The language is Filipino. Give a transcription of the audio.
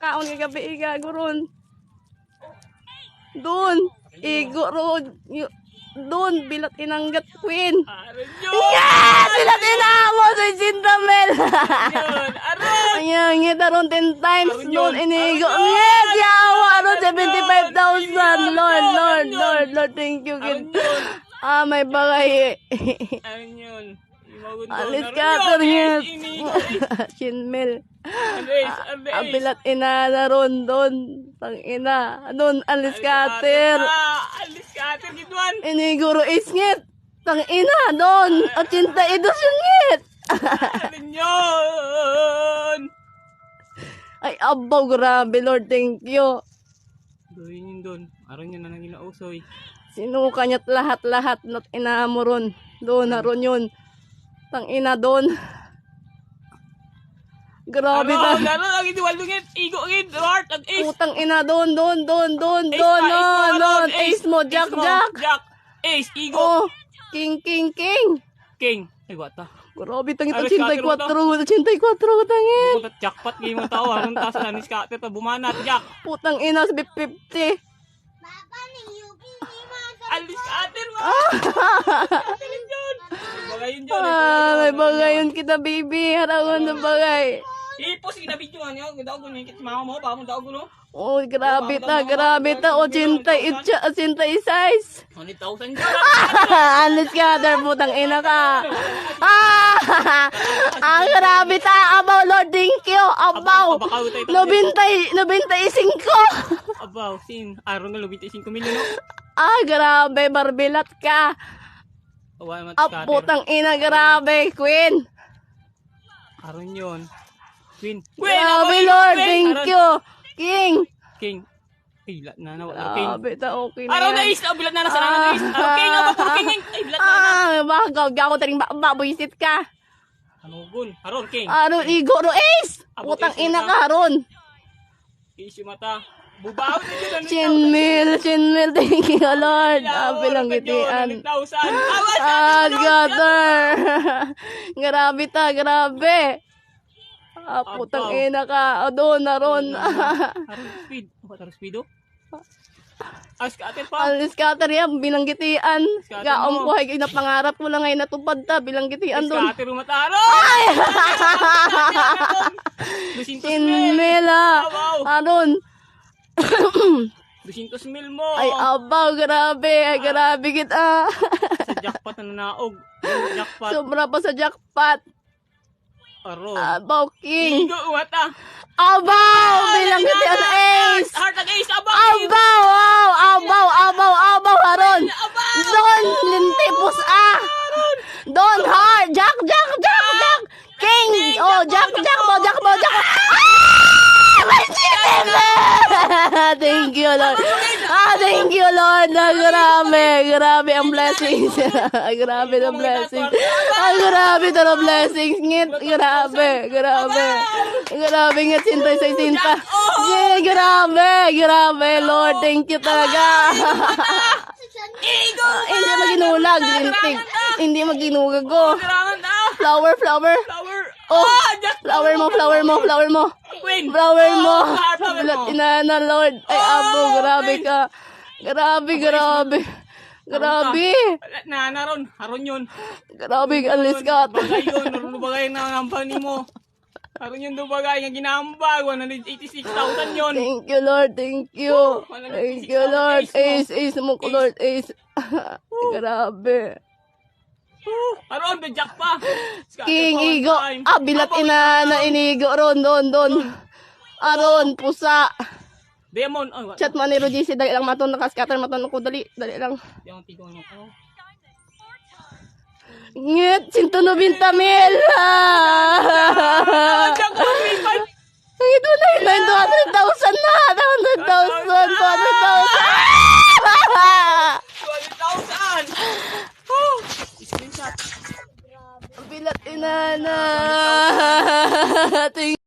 nakaon nga gabi igago ron. Doon, igo ron. Doon, bilat inanggat queen. Yes! Bilat inamo sa Sintamel. Ayan, ngit aron 10 times. Doon, inigo. Yes! Yawa ron, 75,000. Lord, thank you. May bagay. Ayun yun. Alis ka, ternyat. Chinmel. Bilat ina na ron doon. Tang ina. Doon, alis ka, ter. Alis ka, ter, gituan. Iniguro isngit. Tang ina, doon. 82 sungit. Ayun yun. Ay, abaw, grabe, Lord, thank you. Gawin yun doon. Aron yun na nang inausoy. Sinuka niya't lahat-lahat. Not ina mo ron. Doon, naron yun. Tang ina doon. Grabe ta. Lalo lagi diwalungit. Igo agad. Heart at ace. Putang ina doon. Ace mo, Jack. Ace, igo. Oh, king. King. Ay, wata. Grabe tangit Aris 84. ka, 84 tangit. Pupunta jackpot game mo tao. Anong taas na ni Scatter pa bumanat, Jack. Putang ina sa 50. Alis Scatter mo. Bagayin dyan. May bagayon kita, baby. Harawan na bagay. Ipos, kinabidyo nga niyo. Daw ko niya. Mama mo, pa mo daw ko, no? Oh, grabe ta. 86. 100,000 dyan. Alis ka, dar putang ina ka. Grabe ta. Abaw, Lord, thank you. Abaw. 95. Abaw, sin. Araw na lubit 5 milyon, no? Grabe, barbilat ka. Putang ina, grabe, Queen. Aron yun. Queen. Grabe, Lord, thank you. King. Bilat na nawala. King. Grabe ta, okay na Araw na yan. is. Bilat na nasa na is. King, puro king. Ay, bilat na. Baka ako taring baboysit ka. Ano gul? Aron, king. Aron, igo, ro, ace. Putang ina ka, Aron. Is yung mata. Bubaw na yun. Chinmil, thank you, Lord. Bilang gitian. 100,000. Awas! Gator. Grabe ta, grabe. Putang ina ka. Doon, Aron. Aron, speed. Aron, speed, oh. Scatter pa. Alis Scatter yan, bilanggitian. Gaong ko, ay napangarap ko lang ay natupad ta, bilanggitian doon. Scatter yung mata. Chinmil, Aron. 200 mil mo. Ay, abaw, grabe kita. Sa jackpot na nanaog. Jackpot. Sobra pa sa jackpot. Aron. Abaw, king. Igo, uwata. Abaw, bilanggitian sa ace. Heart at ace, abaw. Abaw, Aron. Don, lintipos, Don, heart. Jack. King. Oh, Jack mo. My chicken! Thank you, Lord. Thank you, Lord. Grabe ang blessings. Grabe ang blessings. Grabe ang blessings. Ngit, grabe. Ngit, sinta. Grabe, Lord. Thank you talaga. Hindi maginulag. Hindi maginulag ko. Flower. Oh, flower mo. Queen. Flower mo. Bilat inana, Lord. Ay, abo, grabe ka. Grabe. Aron yun. Grabe, alis ka. Bagay yun. Bagay na nambang ni mo. Aron yun do bagay nga ginambag. 186,000 yun. Thank you, Lord. Thank you, Lord. Ace mo ko, Lord. Ace. Grabe. Aron, bedyak pa. King, igo. Bilat inana, inigo. Doon. Aron, pusa. Demon. Chat mo ni Rogie, dali lang maton nakaskatter maton ko dali lang. Yung tigong mo. Ngit 190 mil. Ang ito na 200,000 na. 200,000. 200,000. Screenshot. Bilat inana.